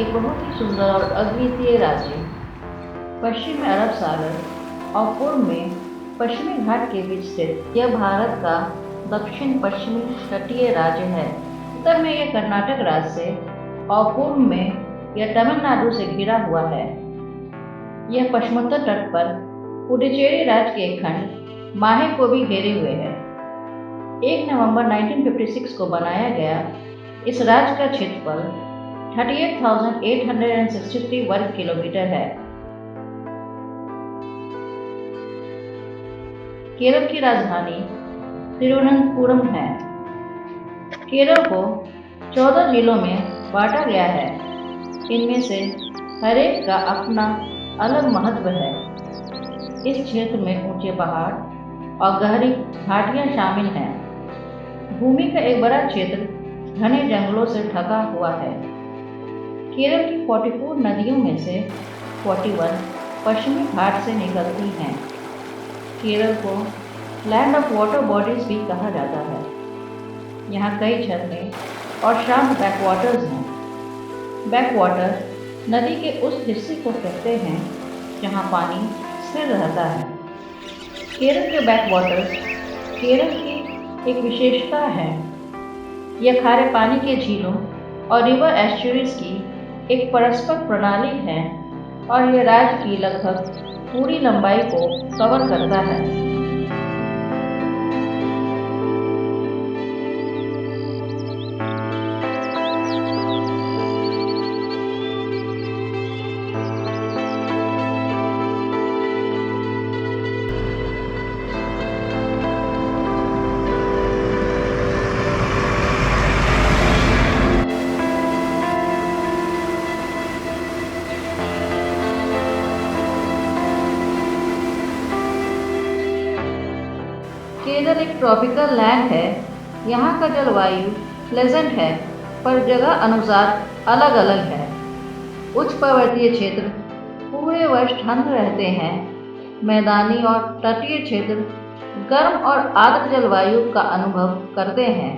एक बहुत ही सुंदर और अद्वितीय राज्य। पश्चिम में अरब सागर और पूर्व में पश्चिमी घाट के बीच स्थित यह भारत का दक्षिण पश्चिमी तटीय राज्य है। उत्तर में यह कर्नाटक राज्य से और पूर्व में यह तमिलनाडु से घिरा हुआ है। यह पश्चिमोत्तर तट पर पुडुचेरी राज्य के खंड माहे को भी घेरे हुए है। 1 नवंबर 1956 को बनाया गया इस राज्य का क्षेत्रफल 38,863 वर्ग किलोमीटर है। केरल की राजधानी तिरुवनंतपुरम है। केरल को 14 जिलों में बांटा गया है। इनमें से हर एक का अपना अलग महत्व है। इस क्षेत्र में ऊंचे पहाड़ और गहरी घाटियां शामिल हैं। भूमि का एक बड़ा क्षेत्र घने जंगलों से ढका हुआ है। केरल की 44 नदियों में से 41 पश्चिमी घाट से निकलती हैं। केरल को लैंड ऑफ वाटर बॉडीज भी कहा जाता है। यहाँ कई झरने और शांत बैकवाटर्स हैं। बैकवाटर नदी के उस हिस्से को कहते हैं जहाँ पानी स्थिर रहता है। केरल के बैकवाटर्स केरल की एक विशेषता है। यह खारे पानी के झीलों और रिवर एस्चुरीज की एक परस्पर प्रणाली है और यह राज्य की लगभग पूरी लंबाई को कवर करता है। केरल एक ट्रॉपिकल लैंड है। यहाँ का जलवायु प्लेजेंट है पर जगह अनुसार अलग अलग है। उच्च पर्वतीय क्षेत्र पूरे वर्ष ठंड रहते हैं। मैदानी और तटीय क्षेत्र गर्म और आर्द्र जलवायु का अनुभव करते हैं।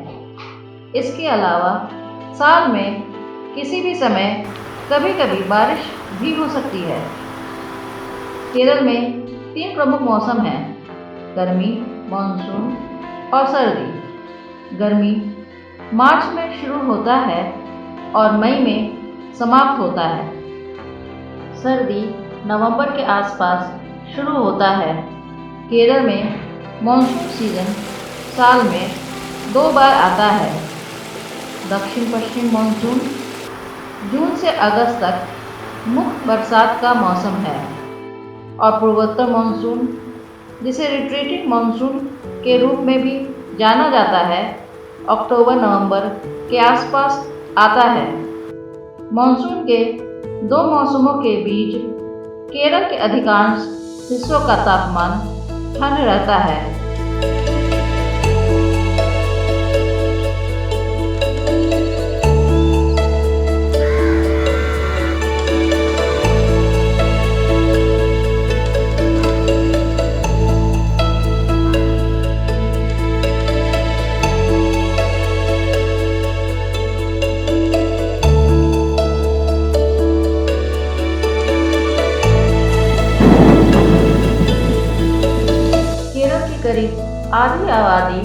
इसके अलावा साल में किसी भी समय कभी कभी बारिश भी हो सकती है। केरल में 3 प्रमुख मौसम हैं: गर्मी, मानसून और सर्दी। गर्मी मार्च में शुरू होता है और मई में समाप्त होता है। सर्दी नवंबर के आसपास शुरू होता है। केरल में मानसून सीजन साल में 2 बार आता है। दक्षिण पश्चिम मानसून जून से अगस्त तक मुख्य बरसात का मौसम है और पूर्वोत्तर मानसून, जिसे रिट्रीटिंग मानसून के रूप में भी जाना जाता है, अक्टूबर-नवंबर के आसपास आता है। मानसून के 2 मौसमों के बीच केरल के अधिकांश हिस्सों का तापमान ठंड रहता है। करीब आधी आबादी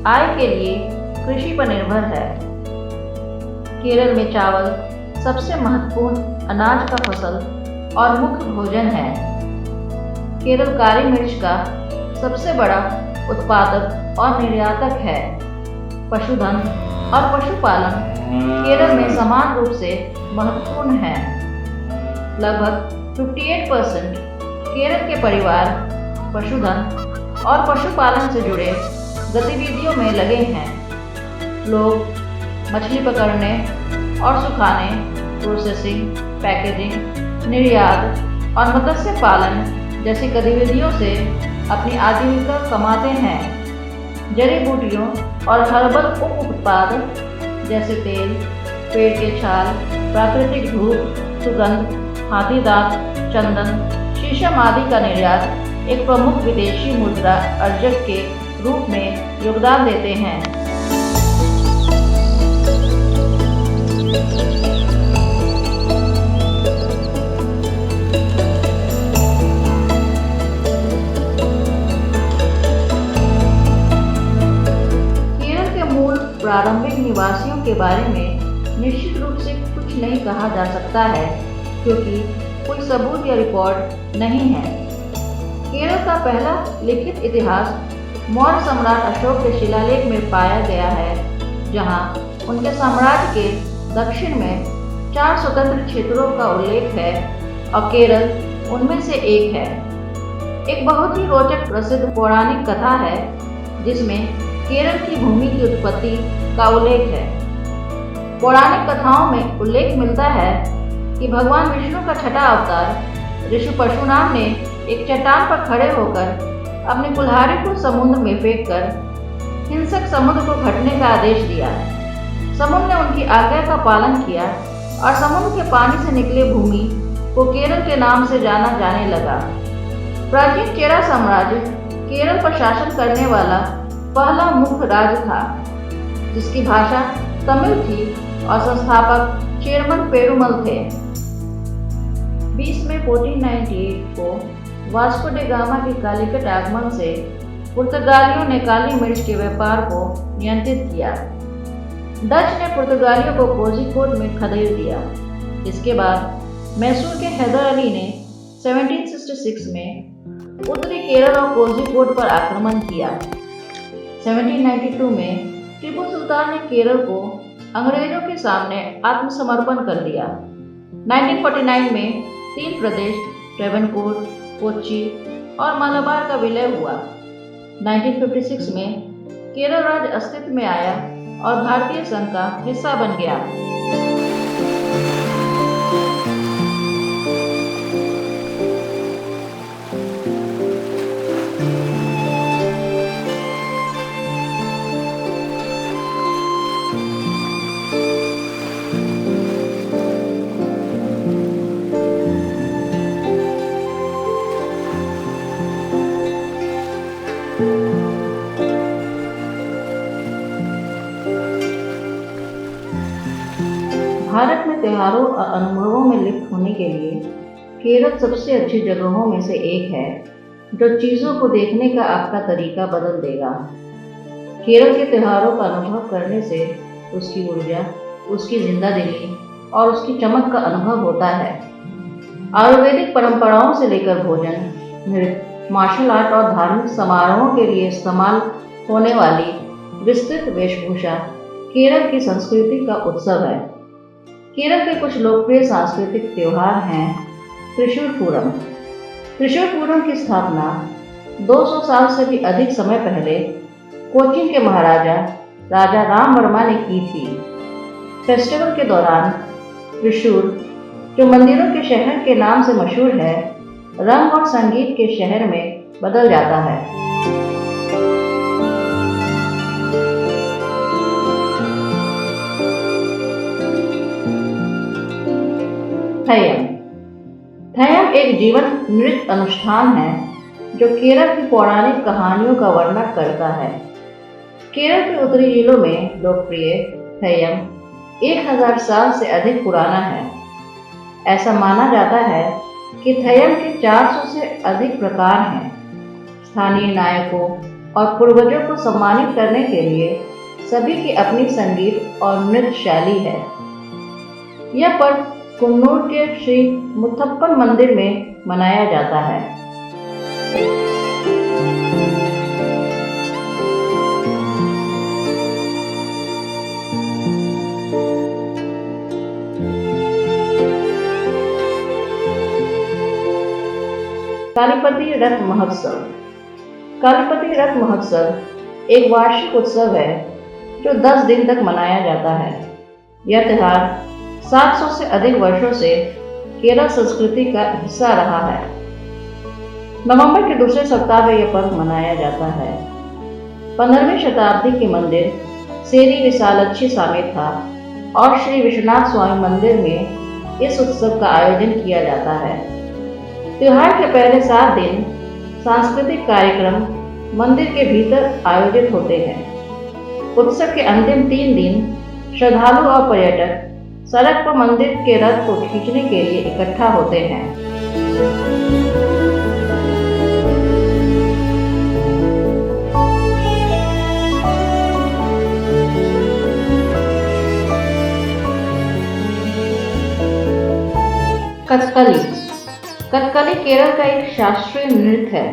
आय के लिए कृषि पर निर्भर है। केरल में चावल सबसे महत्वपूर्ण अनाज का फसल और मुख्य भोजन है। केरल काली मिर्च का सबसे बड़ा उत्पादक और निर्यातक है। पशुधन और पशुपालन केरल में समान रूप से महत्वपूर्ण है। लगभग 58% केरल के परिवार पशुधन और पशुपालन से जुड़े गतिविधियों में लगे हैं। लोग मछली पकड़ने और सुखाने, प्रोसेसिंग, पैकेजिंग, निर्यात और मत्स्य पालन जैसी गतिविधियों से अपनी आजीविका कमाते हैं। जड़ी बूटियों और हर्बल उप उत्पाद जैसे तेल, पेड़ के छाल, प्राकृतिक धूप, सुगंध, हाथी दांत, चंदन, शीशम आदि का निर्यात एक प्रमुख विदेशी मुद्रा अर्जक के रूप में योगदान देते हैं। प्रारंभिक निवासियों के बारे में निश्चित रूप से कुछ नहीं कहा जा सकता है, क्योंकि कोई सबूत या रिकॉर्ड नहीं है। केरल का पहला लिखित इतिहास मौर्य सम्राट अशोक के शिलालेख में पाया गया है, जहां उनके साम्राज्य के दक्षिण में 4 स्वतंत्र क्षेत्रों का उल्लेख है और केरल उनमें से एक है। एक बहुत ही रोचक प्रसिद्ध पौराणिक कथा है जिसमें केरल की भूमि की उत्पत्ति का उल्लेख है। पौराणिक कथाओं में उल्लेख मिलता है कि भगवान विष्णु का छठा अवतार ऋषि परशुराम ने एक चट्टान पर खड़े होकर अपनी कुल्हाड़ी को समुद्र में फेंककर हिंसक समुद्र को घटने का आदेश दिया। समुद्र ने उनकी आज्ञा का पालन किया और समुद्र के पानी से निकले भूमि को केरल के नाम से जाना जाने लगा। प्राचीन चेरा साम्राज्य केरल पर शासन करने वाला पहला मुख्य राज्य था, जिसकी भाषा तमिल थी और संस्थापक चेरमन पेरुमल थे। 20 मई 1498 को वास्को डे गामा के कालीकट आगमन से पुर्तगालियों ने काली मिर्च के व्यापार को नियंत्रित किया। डच ने पुर्तगालियों को कोझिकोड में खदेड़ दिया। इसके बाद मैसूर के हैदर अली ने 1766 में उत्तरी केरल और कोझिकोड पर आक्रमण किया। 1792 में टीपू सुल्तान ने केरल को अंग्रेजों के सामने आत्मसमर्पण कर दिया। 1949 में 3 प्रदेश ट्रेवनकोर, कोच्चि और मलाबार का विलय हुआ। 1956 में केरल राज्य अस्तित्व में आया और भारतीय संघ का हिस्सा बन गया। भारत में त्योहारों और अनुभवों में लिप्त होने के लिए केरल सबसे अच्छी जगहों में से एक है, जो चीज़ों को देखने का आपका तरीका बदल देगा। केरल के त्योहारों का अनुभव करने से उसकी ऊर्जा, उसकी जिंदादिली और उसकी चमक का अनुभव होता है। आयुर्वेदिक परंपराओं से लेकर भोजन, नृत्य, मार्शल आर्ट और धार्मिक समारोहों के लिए इस्तेमाल होने वाली विस्तृत वेशभूषा केरल की संस्कृति का उत्सव है। केरल के कुछ लोकप्रिय सांस्कृतिक त्योहार हैं त्रिशूर पूरम। त्रिशूर पूरम की स्थापना 200 साल से भी अधिक समय पहले कोचीन के महाराजा राजा राम वर्मा ने की थी। फेस्टिवल के दौरान त्रिशूर, जो मंदिरों के शहर के नाम से मशहूर है, रंग और संगीत के शहर में बदल जाता है। थयम। थयम एक जीवंत नृत्य अनुष्ठान है जो केरल की पौराणिक कहानियों का वर्णन करता है। केरल के उत्तरी जिलों में लोकप्रिय थयम 1000 साल से अधिक पुराना है। ऐसा माना जाता है कि थयम के 400 से अधिक प्रकार हैं। स्थानीय नायकों और पूर्वजों को सम्मानित करने के लिए सभी की अपनी संगीत और नृत्य शैली है। यह पर्व कुन्नूर के श्री मुथप्पन मंदिर में मनाया जाता है। कालीपति रथ महोत्सव। कालीपति रथ महोत्सव एक वार्षिक उत्सव है जो 10 दिन तक मनाया जाता है। यह त्योहार 700 से अधिक वर्षों से केरल संस्कृति का हिस्सा रहा है। नवंबर के दूसरे सप्ताह में यह पर्व मनाया जाता है। 15वीं शताब्दी के मंदिर सेरी विशालक्षी समेत था और श्री विश्वनाथ स्वामी मंदिर में इस उत्सव का आयोजन किया जाता है। त्योहार के पहले 7 दिन सांस्कृतिक कार्यक्रम मंदिर के भीतर आयोजित होते हैं। उत्सव के अंतिम 3 दिन श्रद्धालु और पर्यटक सड़क पर मंदिर के रथ को खींचने के लिए इकट्ठा होते हैं। कथकली। कथकली केरल का एक शास्त्रीय नृत्य है।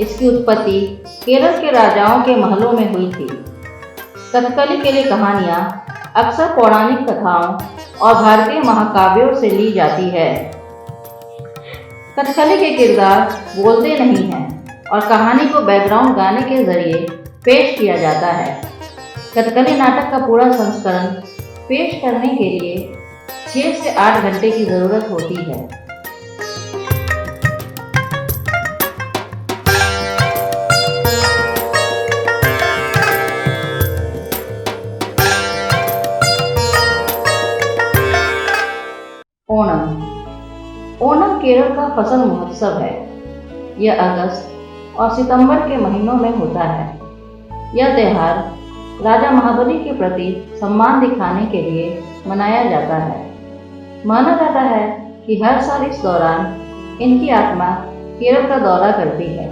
इसकी उत्पत्ति केरल के राजाओं के महलों में हुई थी। कथकली के लिए कहानियाँ अक्सर पौराणिक कथाओं और भारतीय महाकाव्यों से ली जाती है। कथकली के किरदार बोलते नहीं हैं और कहानी को बैकग्राउंड गाने के जरिए पेश किया जाता है। कथकली नाटक का पूरा संस्करण पेश करने के लिए 6 से 8 घंटे की ज़रूरत होती है। ओणम। ओणम केरल का फसल महोत्सव है। यह अगस्त और सितंबर के महीनों में होता है। यह त्योहार राजा महाबली के प्रति सम्मान दिखाने के लिए मनाया जाता है। माना जाता है कि हर साल इस दौरान इनकी आत्मा केरल का दौरा करती है।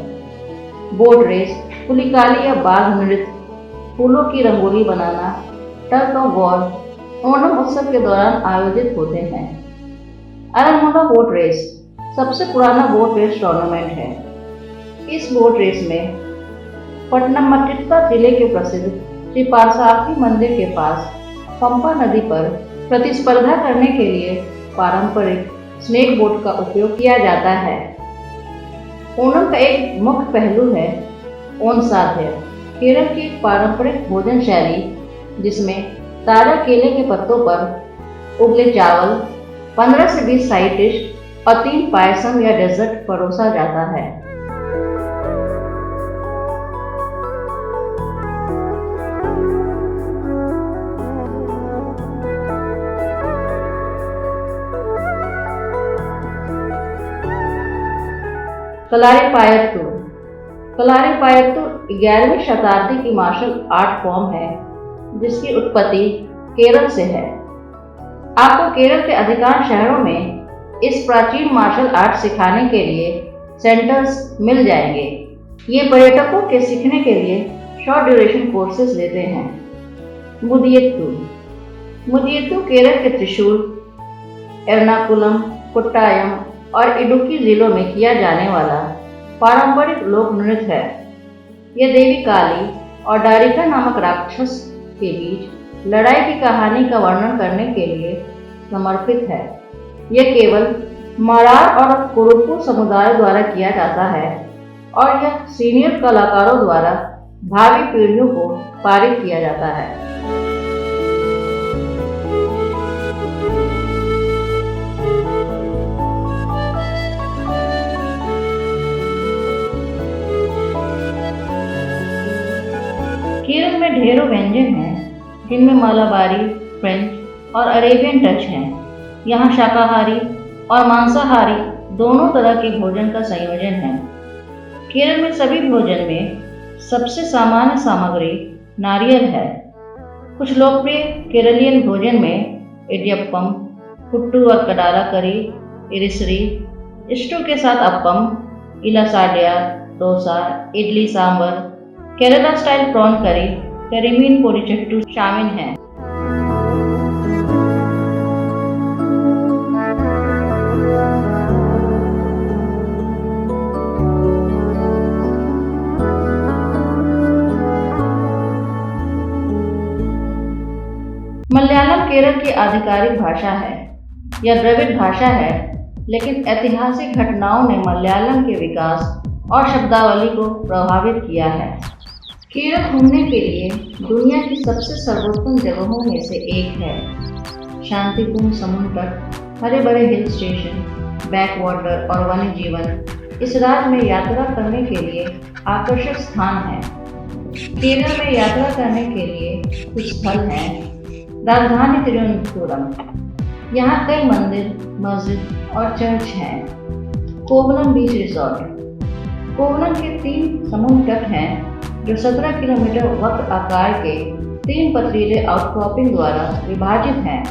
बोट रेस, पुलिकाली या बाघ नृत्य, फूलों की रंगोली बनाना, टग ऑफ वॉर ओणम उत्सव के दौरान आयोजित होते हैं। आरंमुला बोट रेस सबसे पुराना बोट रेस टूर्नामेंट है। इस बोट रेस में पट्टनमथिट्टा जिले के प्रसिद्ध श्री पार्थसारथी मंदिर के पास पंपा नदी पर प्रतिस्पर्धा करने के लिए पारंपरिक स्नेक बोट का उपयोग किया जाता है। ओणम का एक मुख्य पहलू है ओणसाद्य, केरल की पारंपरिक भोजन शैली जिसमें ताजा केले के पत्तों पर उबले चावल, 15 से 20 साइड डिश और 3 पायसम या डेजर्ट परोसा जाता है। कलारीपायत्तु। कलारीपायत्तु 11वीं शताब्दी की मार्शल आर्ट फॉर्म है जिसकी उत्पत्ति केरल से है। आपको केरल के अधिकांश शहरों में इस प्राचीन मार्शल आर्ट सिखाने के लिए सेंटर्स मिल जाएंगे। ये पर्यटकों के सीखने के लिए शॉर्ट ड्यूरेशन कोर्सेज देते हैं। मुदियत्तु। मुदियत्तु केरल के त्रिशूर, एर्नाकुलम, कोट्टायम और इडुक्की जिलों में किया जाने वाला पारंपरिक लोक नृत्य है। यह देवी काली और डारिका नामक राक्षस के बीच लड़ाई की कहानी का वर्णन करने के लिए समर्पित है। यह केवल मरार और कुरुपु समुदाय द्वारा किया जाता है और यह सीनियर कलाकारों द्वारा भावी पीढ़ियों को पारित किया जाता है। केरल में ढेरों व्यंजन हैं जिनमें मालाबारी, फ्रेंच और अरेबियन टच हैं। यहाँ शाकाहारी और मांसाहारी दोनों तरह के भोजन का संयोजन है। केरल में सभी भोजन में सबसे सामान्य सामग्री नारियल है। कुछ लोकप्रिय केरलियन भोजन में इडियप्पम, पुट्टू और कडाला करी, इरिसरी, स्टू के साथ अप्पम, इलासाड्या, डोसा, इडली सांबर, केरला स्टाइल प्रॉन करी, करीमीन पोलिचट्टू शामिल हैं। मलयालम केरल की आधिकारिक भाषा है। यह द्रविड़ भाषा है, लेकिन ऐतिहासिक घटनाओं ने मलयालम के विकास और शब्दावली को प्रभावित किया है। केरल घूमने के लिए दुनिया की सबसे सर्वोत्तम जगहों में से एक है। शांतिपूर्ण समुद्र तट, हरे भरे हिल स्टेशन, बैक वाटर और वन्य जीवन इस राज्य में यात्रा करने के लिए आकर्षक स्थान है। केरल में यात्रा करने के लिए कुछ स्थल हैं। राजधानी तिरुवनंतपुरम, यहाँ कई मंदिर, मस्जिद और चर्च हैं। कोवलम बीच रिसोर्ट। कोवलम के 3 समुद्र तट हैं जो 17 किलोमीटर वक्र आकार के 3 पथरीले आउटक्रॉपिंग द्वारा विभाजित हैं।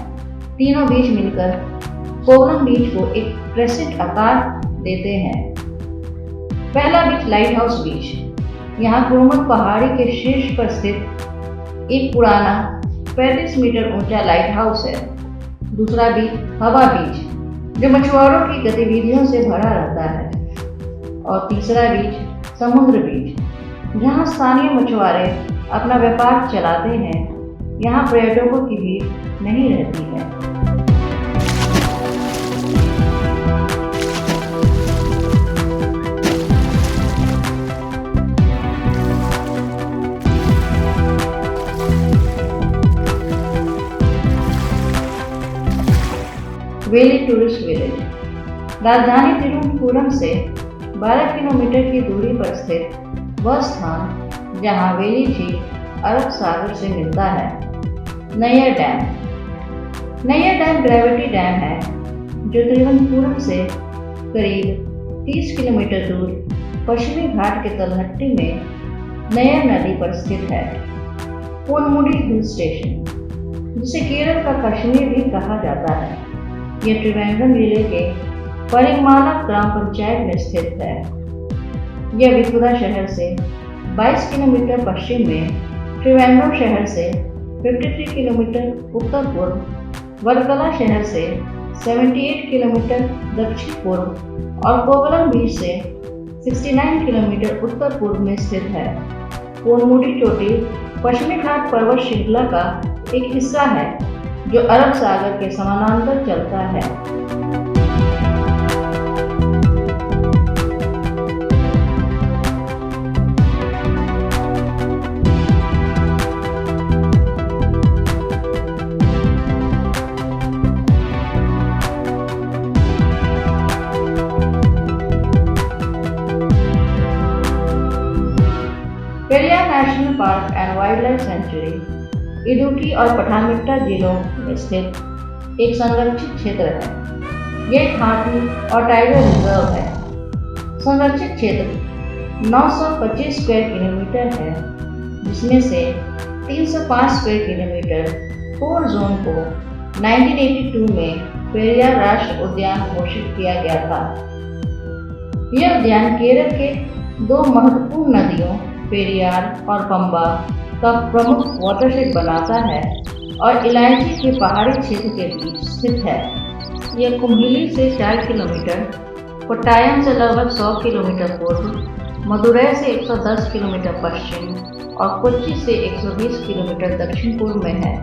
तीनों बीच मिलकर कोवलम बीच को एक क्रेसेंट आकार देते हैं। पहला बीच लाइट हाउस बीच। यहाँ कुरुमत पहाड़ी के शीर्ष पर स्थित एक पुराना 35 मीटर ऊंचा लाइट हाउस है। दूसरा बीच हवा बीच। जो मछुआरों की गतिविधियों से भरा रहता है। और तीसरा बीच समुद्र बीच, जहाँ स्थानीय मछुआरे अपना व्यापार चलाते हैं। यहाँ पर्यटकों की भीड़ नहीं रहती है। वेली टूरिस्ट विलेज राजधानी तिरुवनंतपुरम से 12 किलोमीटर की दूरी पर स्थित वह स्थान जहां वेली झील अरब सागर से मिलता है। नैयर डैम ग्रेविटी डैम है जो तिरुवनंतपुरम से करीब 30 किलोमीटर दूर पश्चिमी घाट के तलहटी में नैयर नदी पर स्थित है। पोनमुडी हिल स्टेशन, जिसे केरल का कश्मीर भी कहा जाता है, यह त्रिवेंद्रम जिले के परिमाला ग्राम पंचायत में स्थित है। यह विपुरा शहर से 22 किलोमीटर पश्चिम में, त्रिवेंद्रम शहर से 53 किलोमीटर उत्तर पूर्व, वर्कला शहर से 78 किलोमीटर दक्षिण पूर्व और कोवलम बीच से 69 किलोमीटर उत्तर पूर्व में स्थित है। पोनमुडी चोटी पश्चिमी घाट पर्वत श्रृंखला का एक हिस्सा है जो अरब सागर के समानांतर चलता है। Periyar national park and wild life sanctuary Idukki और पठानमथिट्टा जिलों में स्थित एक संरक्षित क्षेत्र है। यह एक हाथी और टाइगर रिजर्व है। संरक्षित क्षेत्र 925 स्क्वायर किलोमीटर है, जिसमें से 305 स्क्वायर किलोमीटर कोर जोन को 1982 में पेरियार राष्ट्रीय उद्यान घोषित किया गया था। यह उद्यान केरल के दो महत्वपूर्ण नदियों पेरियार और पंबा का प्रमुख वाटरशेड बनाता है और इलायची के पहाड़ी क्षेत्र के बीच स्थित है। यह कुम्हिली से 4 किलोमीटर, कोट्टायम से लगभग 100 किलोमीटर पूर्व, मदुरै से 110 किलोमीटर पश्चिम और कोच्चि से 120 किलोमीटर दक्षिण पूर्व में है।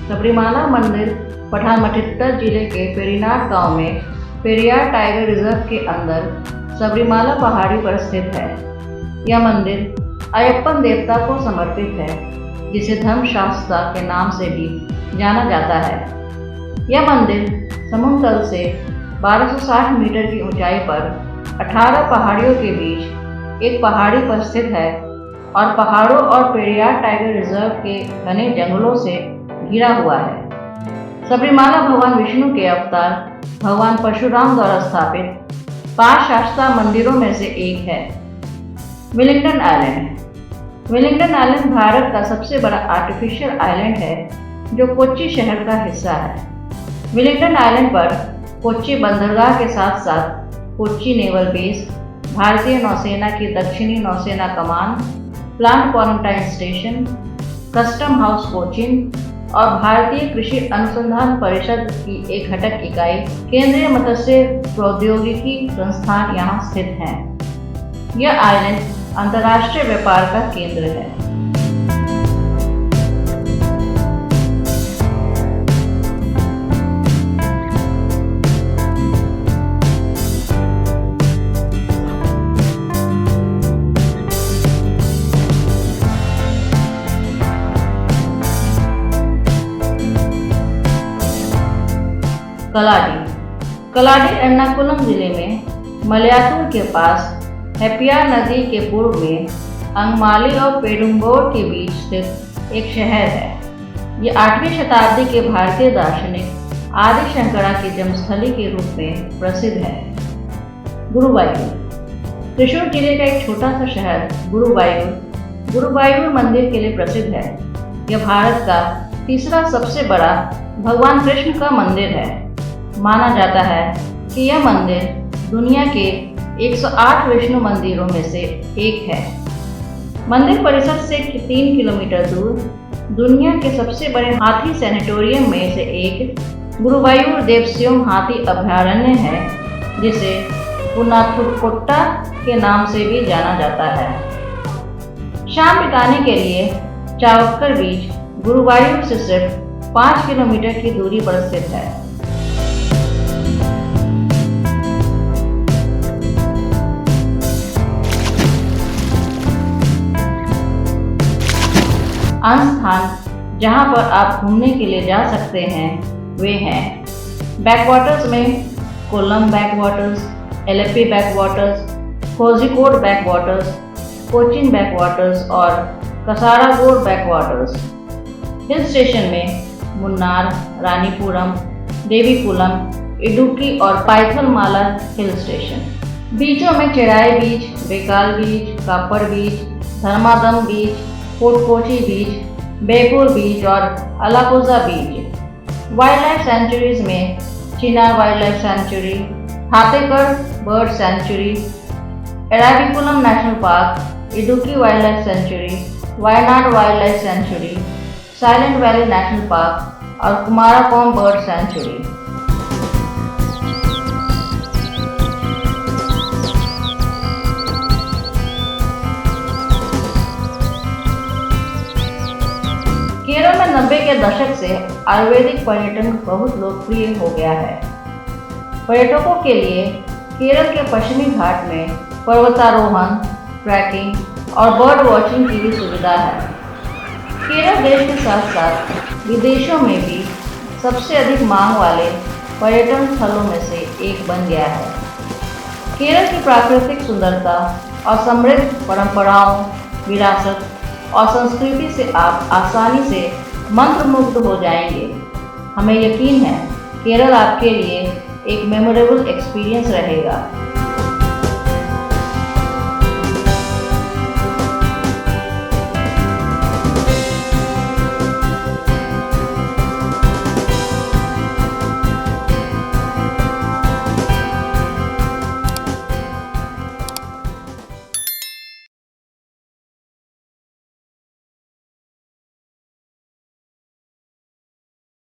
सबरीमाला मंदिर पठानमथिट्टा जिले के पेरिनाड गांव में पेरियार टाइगर रिजर्व के अंदर सबरीमाला पहाड़ी पर स्थित है। यह मंदिर अयप्पन देवता को समर्पित है, जिसे धर्मशास्त्रा के नाम से भी जाना जाता है। यह मंदिर समुद्र तल से 1260 मीटर की ऊंचाई पर 18 पहाड़ियों के बीच एक पहाड़ी पर स्थित है और पहाड़ों और पेरियार टाइगर रिजर्व के घने जंगलों से घिरा हुआ है। सबरीमाला भगवान विष्णु के अवतार भगवान परशुराम द्वारा स्थापित 5 शास्त्रा मंदिरों में से एक है। विलिंगडन आइलैंड भारत का सबसे बड़ा आर्टिफिशियल आइलैंड है जो कोच्चि शहर का हिस्सा है। विलिंगडन आइलैंड पर कोच्चि बंदरगाह के साथ साथ कोच्चि नेवल बेस, भारतीय नौसेना की दक्षिणी नौसेना कमान, plant quarantine station, custom house Cochin और भारतीय कृषि अनुसंधान परिषद की एक घटक इकाई केंद्रीय मत्स्य प्रौद्योगिकी संस्थान यहाँ स्थित है। यह आइलैंड अंतर्राष्ट्रीय व्यापार का केंद्र है। कलाडी एर्नाकुलम जिले में मलयातूर के पास हेप्पियार नदी के पूर्व में अंगमाली और पेरुम्बोर के बीच स्थित एक शहर है। ये 8वीं शताब्दी के भारतीय दार्शनिक आदि शंकरा की जन्मस्थली के रूप में प्रसिद्ध है। गुरुवायूर त्रिशूर जिले का एक छोटा सा शहर गुरुवायूर मंदिर के लिए प्रसिद्ध है। यह भारत का तीसरा सबसे बड़ा भगवान कृष्ण का मंदिर है। माना जाता है कि यह मंदिर दुनिया के 108 विष्णु मंदिरों में से एक है। मंदिर परिसर से 3 किलोमीटर दूर दुनिया के सबसे बड़े हाथी सैनिटोरियम में से एक गुरुवायूर देवस्योम हाथी अभयारण्य है, जिसे पुनाथुरकोट्टा के नाम से भी जाना जाता है। शाम बिताने के लिए चावक्कर बीच गुरुवायूर से सिर्फ 5 किलोमीटर की दूरी पर स्थित है। अन्य स्थान जहां पर आप घूमने के लिए जा सकते हैं वे हैं बैकवाटर्स में Kollam backwaters, Alleppey backwaters, Kozhikode backwaters, Cochin backwaters और कासारागोड बैकवाटर्स। हिल स्टेशन में मुन्नार, रानीपुरम, देवीकुलम, इडुक्की और पाइथलमाला हिल स्टेशन। बीचों में Cherai beach, Bekal beach, Kappad beach, Dharmadam beach, fort Kochi beach, Begur beach और Alappuzha beach. Wildlife sanctuaries में Chinnar wildlife sanctuary, Thattekad bird sanctuary, Eravikulam national park, Idukki wildlife sanctuary, Wayanad wildlife sanctuary, silent valley national park और Kumarakom bird sanctuary. Kerala में 90 के दशक से आयुर्वेदिक पर्यटन बहुत लोकप्रिय हो गया है। पर्यटकों के लिए केरल के पश्चिमी घाट में पर्वतारोहण, ट्रैकिंग और बर्ड वॉचिंग की भी सुविधा है। केरल देश के साथ साथ विदेशों में भी सबसे अधिक मांग वाले पर्यटन स्थलों में से एक बन गया है। केरल की प्राकृतिक सुंदरता और समृद्ध परंपराओं, विरासत और संस्कृति से आप आसानी से मंत्रमुग्ध हो जाएंगे। हमें यकीन है केरल आपके लिए एक मेमोरेबल एक्सपीरियंस रहेगा।